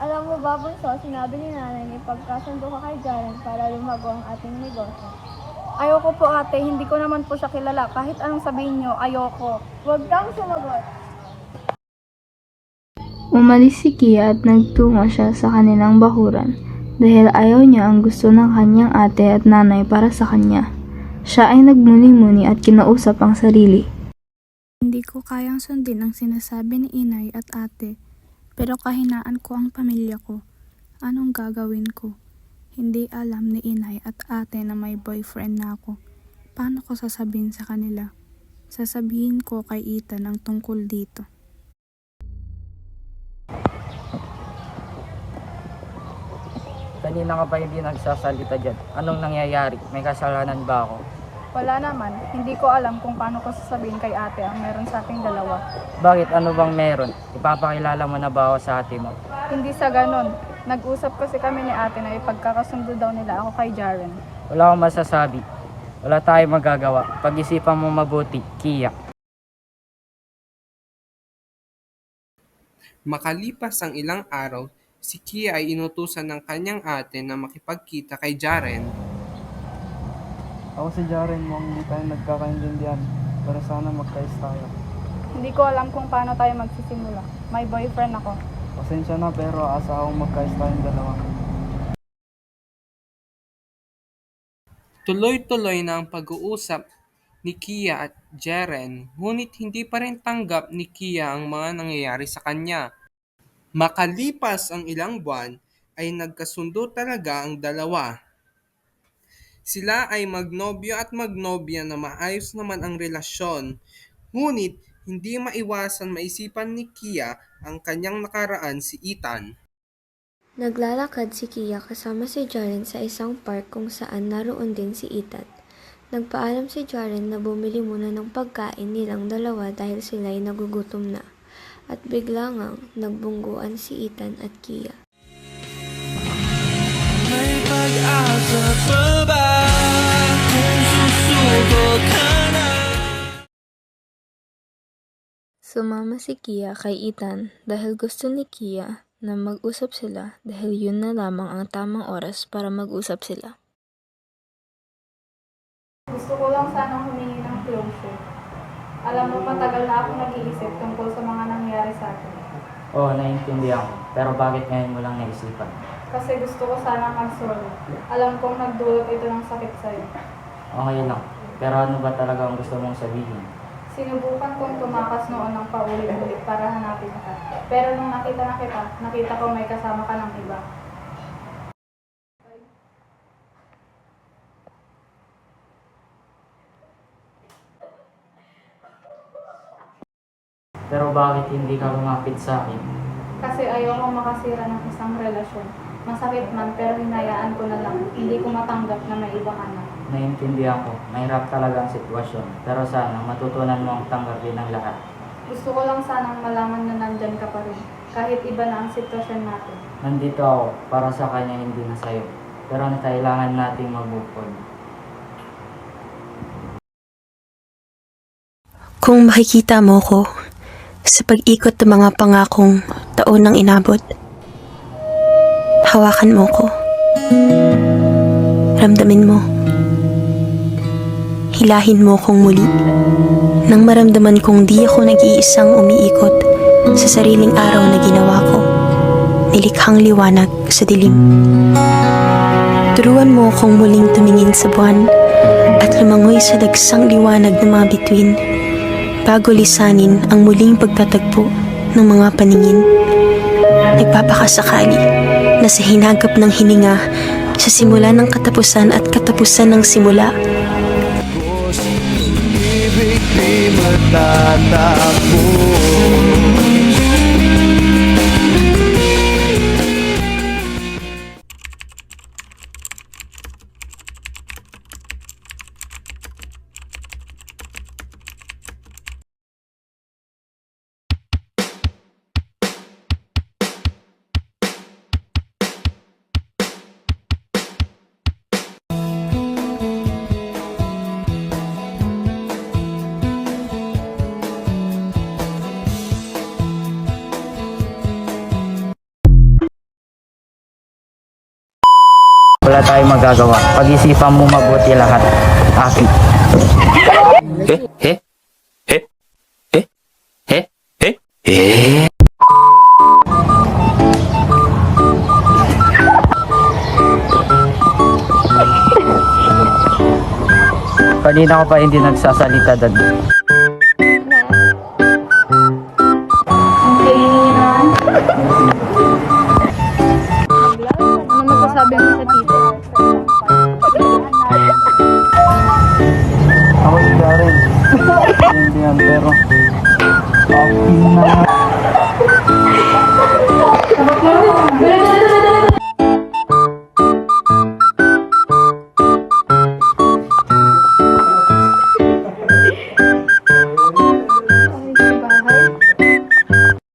Alam mo ba, Bunso, sinabi ni nanay ni pagkasundo ka kay Jaren para lumago ang ating negosyo. Ayoko po ate, hindi ko naman po siya kilala. Kahit anong sabihin niyo, ayoko. Huwag kang sumagot. Umalis si Kia at nagtungo siya sa kanilang bakuran dahil ayaw niya ang gusto ng kanyang ate at nanay para sa kanya. Siya ay nagmuni-muni at kinausap ang sarili. Hindi ko kayang sundin ang sinasabi ni inay at ate, pero kahinaan ko ang pamilya ko. Anong gagawin ko? Hindi alam ni inay at ate na may boyfriend na ako. Paano ko sasabihin sa kanila? Sasabihin ko kay Ethan ang tungkol dito. Kanina ka pa hindi nagsasalita dyan. Anong nangyayari? May kasalanan ba ako? Wala naman, hindi ko alam kung paano ko sasabihin kay ate ang meron sa ating dalawa. Bakit? Ano bang meron? Ipapakilala mo na ba ako sa ate mo? Hindi sa ganon. Nag-usap kasi kami ni ate na ipagkakasundo daw nila ako kay Jaren. Wala akong masasabi. Wala tayong magagawa. Pag-isipan mo mabuti, Kia. Makalipas ang ilang araw, si Kia ay inutusan ng kanyang ate na makipagkita kay Jaren. Ako si Jaren, mukhang hindi tayo nagkakaintindihan. Pero sana magkaayos tayo. Hindi ko alam kung paano tayo magsisimula. May boyfriend ako. Pasensya na pero asa akong magkaayos tayong dalawa. Tuloy-tuloy na ang pag-uusap ni Kia at Jaren, ngunit hindi pa rin tanggap ni Kia ang mga nangyayari sa kanya. Makalipas ang ilang buwan, ay nagkasundo talaga ang dalawa. Sila ay magnobyo at magnobya na maayos naman ang relasyon, ngunit hindi maiwasan maisipan ni Kia ang kanyang nakaraan si Ethan. Naglalakad si Kia kasama si Jaren sa isang park kung saan naroon din si Ethan. Nagpaalam si Jaren na bumili muna ng pagkain nilang dalawa dahil sila'y nagugutom na. At bigla ngang nagbungguan si Ethan at Kia. May pag-asa pa ba kung susubok ka na? Sumama si Kia kay Ethan dahil gusto ni Kia na mag-usap sila dahil yun na lamang ang tamang oras para mag-usap sila. Gusto ko lang sanang humingi ng closure. Alam mo, matagal na ako nag-iisip tungkol sa mga nangyari sa atin. Oo, naiintindihan ko. Pero bakit ngayon mo lang naisipan? Kasi gusto ko sanang mag-sorry. Alam kong nagdulot ito ng sakit sa'yo. Okay lang. Pero ano ba talaga ang gusto mong sabihin? Sinubukan kong tumakas noon ng paulit-ulit para hanapin ka. Pero nung nakita na kita, nakita ko may kasama ka ng iba. Pero bakit hindi ka lumapit sa akin? Kasi ayokong makasira ng isang relasyon. Masakit man pero hinayaan ko na lang. Hindi ko matanggap na may iba ka na. Naiintindihan ko. Mahirap talaga ang sitwasyon. Pero sana matutunan mo ang tanggapin ng lahat. Gusto ko lang sanang malaman na nandyan ka pa rin. Kahit iba na ang sitwasyon natin. Nandito ako para sa kanya, hindi na sa'yo. Pero ang kailangan nating mag-move on. Kung makikita mo ko sa pag-ikot ng mga pangakong taon ng inabot, hawakan mo ko. Ramdamin mo. Hilahin mo kong muli nang maramdaman kong di ako nag-iisang umiikot sa sariling araw na ginawa ko. Nilikhang liwanag sa dilim. Turuan mo akong muling tumingin sa buwan at lumangoy sa dagsang liwanag ng mga bituin bago lisanin ang muling pagtatagpo ng mga paningin. Nagpapakasakali na sa hinagap ng hininga, sa simula ng katapusan at katapusan ng simula, Ibig di matatakbo. wala tayong magagawa. Pag-isipan mo mabuti lahat. Aki. Kanina ko pa hindi nagsasalita, Dad. Ano masasabi mo sa tito? Ako si Jaren. Hindi yan, pero... Okay na.